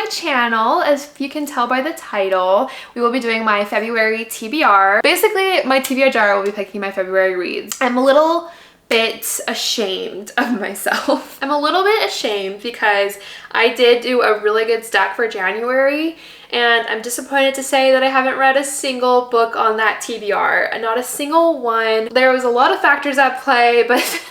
channel. As you can tell by the title, we will be doing my February TBR. Basically, my TBR jar will be picking my February reads. I'm a little bit ashamed of myself. I'm a little bit ashamed because I did do a really good stack for January, and I'm disappointed to say that I haven't read a single book on that TBR. Not a single one. There was a lot of factors at play, but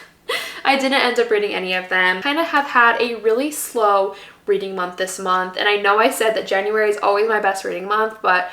I didn't end up reading any of them. Kind of have had a really slow reading month this month, and I know I said that January is always my best reading month, but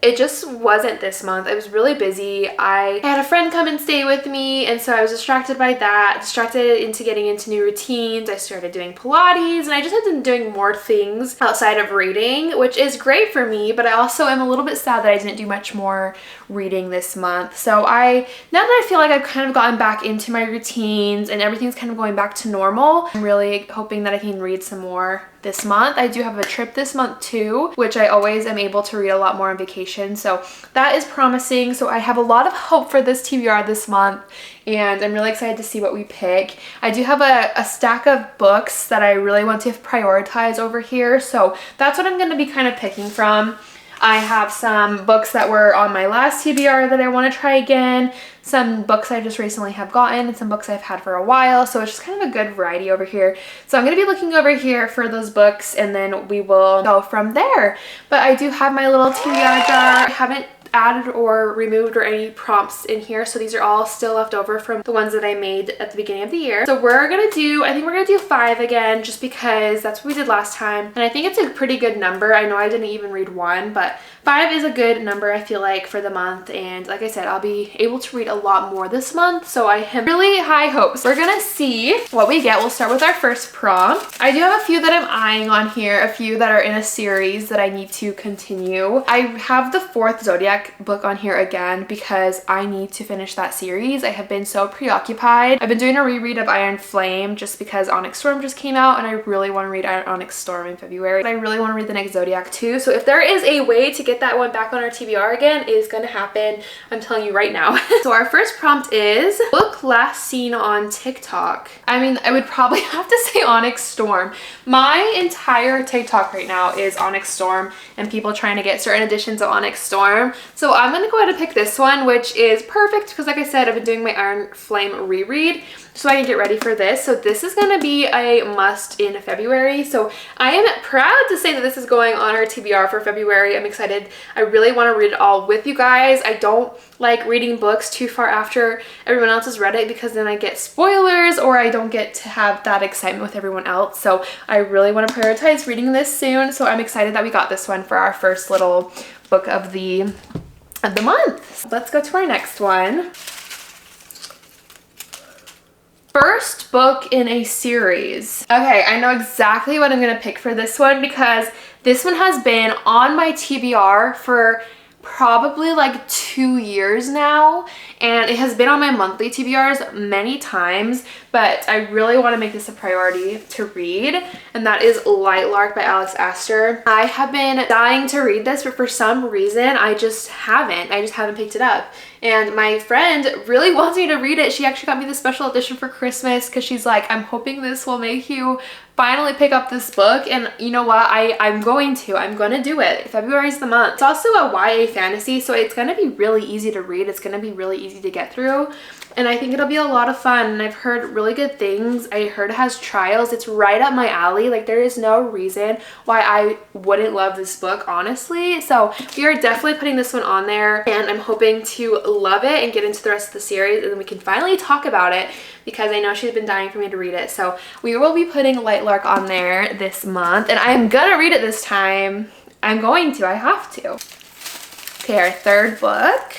it just wasn't this month. I was really busy. I had a friend come and stay with me, and so I was distracted by that, distracted into getting into new routines. I started doing Pilates, and I just had been doing more things outside of reading, which is great for me, but I also am a little bit sad that I didn't do much more reading this month. So now that I feel like I've kind of gotten back into my routines and everything's kind of going back to normal, I'm really hoping that I can read some more this month. I do have a trip this month too, which I always am able to read a lot more on vacation, so that is promising. So I have a lot of hope for this TBR this month, and I'm really excited to see what we pick. I do have a stack of books that I really want to prioritize over here, so that's what I'm going to be kind of picking from. I have some books that were on my last TBR that I want to try again, some books I just recently have gotten, and some books I've had for a while, so it's just kind of a good variety over here. So I'm going to be looking over here for those books, and then we will go from there. But I do have my little TBR jar. I haven't added or removed or any prompts in here, so these are all still left over from the ones that I made at the beginning of the year. So I think we're gonna do 5 again, just because that's what we did last time, and I think it's a pretty good number. I know I didn't even read 1, but 5 is a good number, I feel like, for the month. And like I said, I'll be able to read a lot more this month, so I have really high hopes. We're gonna see what we get. We'll start with our first prompt. I do have a few that I'm eyeing on here, a few that are in a series that I need to continue. I have the 4th Zodiac book on here again because I need to finish that series. I have been so preoccupied. I've been doing a reread of Iron Flame just because Onyx Storm just came out, and I really want to read Onyx Storm in February. I really want to read the next Zodiac too, so if there is a way to get that one back on our TBR again, it is going to happen. I'm telling you right now. So our first prompt is book last seen on TikTok. I mean, I would probably have to say Onyx Storm. My entire TikTok right now is Onyx Storm and people trying to get certain editions of Onyx Storm. So I'm going to go ahead and pick this one, which is perfect because, like I said, I've been doing my Iron Flame reread so I can get ready for this. So this is going to be a must in February. So I am proud to say that this is going on our TBR for February. I'm excited. I really want to read it all with you guys. I don't like reading books too far after everyone else has read it because then I get spoilers or I don't get to have that excitement with everyone else. So I really want to prioritize reading this soon. So I'm excited that we got this one for our first little book of the month. Let's go to our next one. First book in a series. Okay, I know exactly what I'm gonna pick for this one because this one has been on my TBR for probably like 2 years now, and it has been on my monthly TBRs many times, but I really want to make this a priority to read, and that is Light Lark by Alex Astor. I have been dying to read this, but for some reason I just haven't picked it up. And my friend really wants me to read it. She actually got me the special edition for Christmas because she's like, I'm hoping this will make you finally pick up this book. And you know what? I'm going to do it. February's the month. It's also a YA fantasy, so it's going to be really easy to read. It's going to be really easy to get through. And I think it'll be a lot of fun, and I've heard really good things. I heard it has trials. It's right up my alley. Like, there is no reason why I wouldn't love this book, honestly. So we are definitely putting this one on there, and I'm hoping to love it and get into the rest of the series, and then we can finally talk about it because I know she's been dying for me to read it. So we will be putting Light Lark on there this month, and I am gonna read it this time. I have to. Okay, our third book.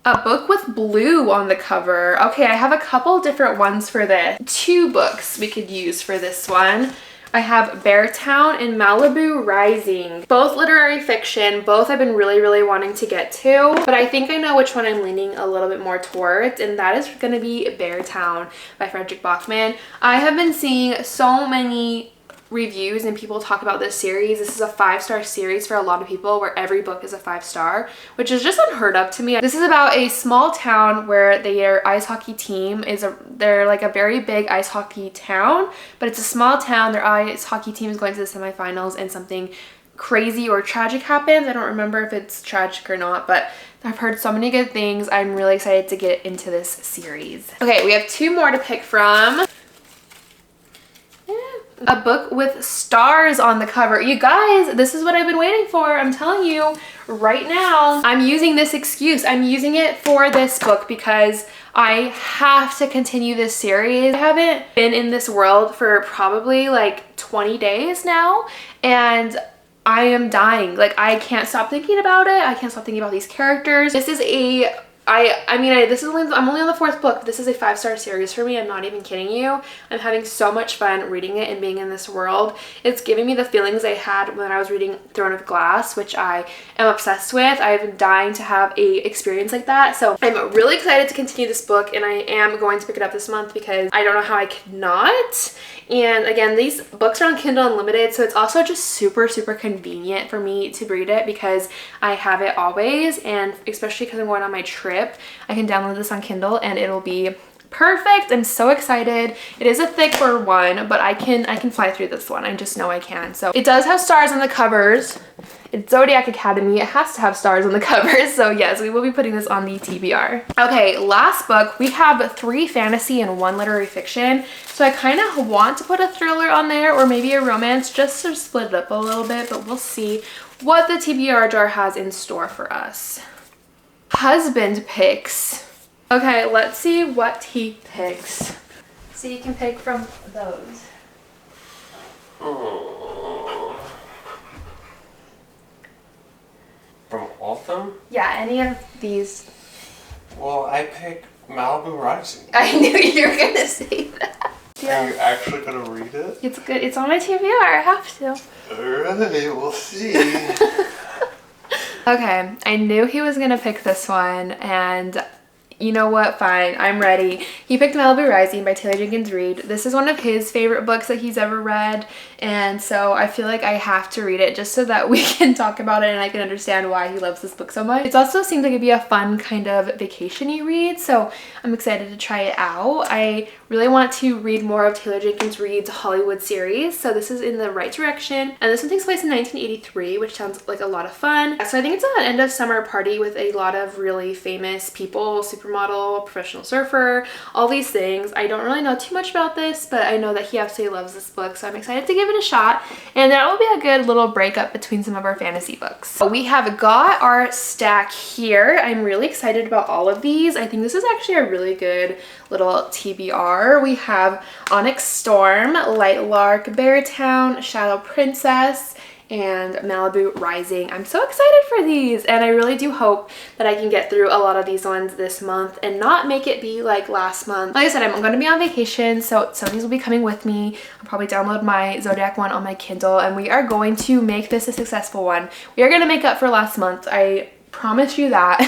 A book with blue on the cover. Okay, I have a couple different ones for this. 2 books we could use for this one. I have Beartown and Malibu Rising. Both literary fiction. Both I've been really wanting to get to, but I think I know which one I'm leaning a little bit more towards, and that is going to be Beartown by Frederick Bachman. I have been seeing so many reviews and people talk about this series. This is a 5-star series for a lot of people where every book is a 5-star, which is just unheard of to me. This is about a small town where their ice hockey team they're like a very big ice hockey town, but it's a small town. Their ice hockey team is going to the semifinals and something crazy or tragic happens. I don't remember if it's tragic or not, but I've heard so many good things. I'm really excited to get into this series. Okay, we have 2 more to pick from. A book with stars on the cover. You guys, this is what I've been waiting for. I'm telling you right now. I'm using this excuse. I'm using it for this book because I have to continue this series. I haven't been in this world for probably like 20 days now, and I am dying. Like, I can't stop thinking about it. I can't stop thinking about these characters. This is a I'm only on the 4th book. This is a 5-star series for me. I'm not even kidding you. I'm having so much fun reading it and being in this world. It's giving me the feelings I had when I was reading Throne of Glass, which I am obsessed with. I've been dying to have a experience like that. So I'm really excited to continue this book, and I am going to pick it up this month because I don't know how I could not. And again, these books are on Kindle Unlimited, so it's also just super, super convenient for me to read it because I have it always, and especially because I'm going on my trip, I can download this on Kindle and it'll be perfect. I'm so excited. It is a thicker one, but I can fly through this one. I just know I can. So it does have stars on the covers. It's Zodiac Academy. It has to have stars on the covers. So yes, we will be putting this on the TBR. Okay, last book. We have 3 fantasy and 1 literary fiction. So I kind of want to put a thriller on there or maybe a romance just to split it up a little bit, but we'll see what the TBR jar has in store for us. Husband picks. Okay, let's see what he picks. So you can pick from those. From all of them? Yeah, any of these. Well, I pick Malibu Rising. I knew you were gonna say that. Yeah. Are you actually gonna read it? It's good. It's on my TBR. I have to. Alright, we'll see. Okay, I knew he was gonna pick this one, and you know what? Fine, I'm ready. He picked Malibu Rising by Taylor Jenkins Reid. This is one of his favorite books that he's ever read, and so I feel like I have to read it just so that we can talk about it and I can understand why he loves this book so much. It also seems like it'd be a fun kind of vacation-y read, so I'm excited to try it out. I really want to read more of Taylor Jenkins Reid's Hollywood series, so this is in the right direction. And this one takes place in 1983, which sounds like a lot of fun. So I think it's an end of summer party with a lot of really famous people, supermodel, professional surfer, all these things. I don't really know too much about this, but I know that he absolutely loves this book, so I'm excited to give it a shot. And that will be a good little breakup between some of our fantasy books. So we have got our stack here. I'm really excited about all of these. I think this is actually a really good little TBR. We have Onyx Storm, Light Lark, Beartown, Shadow Princess, and Malibu Rising. I'm so excited for these, and I really do hope that I can get through a lot of these ones this month and not make it be like last month. Like I said, I'm going to be on vacation, so some of these will be coming with me. I'll probably download my Zodiac one on my Kindle, and we are going to make this a successful one. We are going to make up for last month. I promise you that.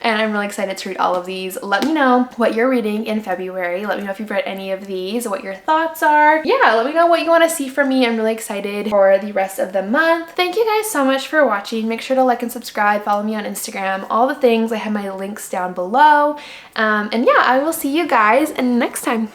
And I'm really excited to read all of these. Let me know what you're reading in February. Let me know if you've read any of these, what your thoughts are. Yeah, let me know what you want to see from me. I'm really excited for the rest of the month. Thank you guys so much for watching. Make sure to like and subscribe, follow me on Instagram, all the things. I have my links down below. And yeah, I will see you guys next time.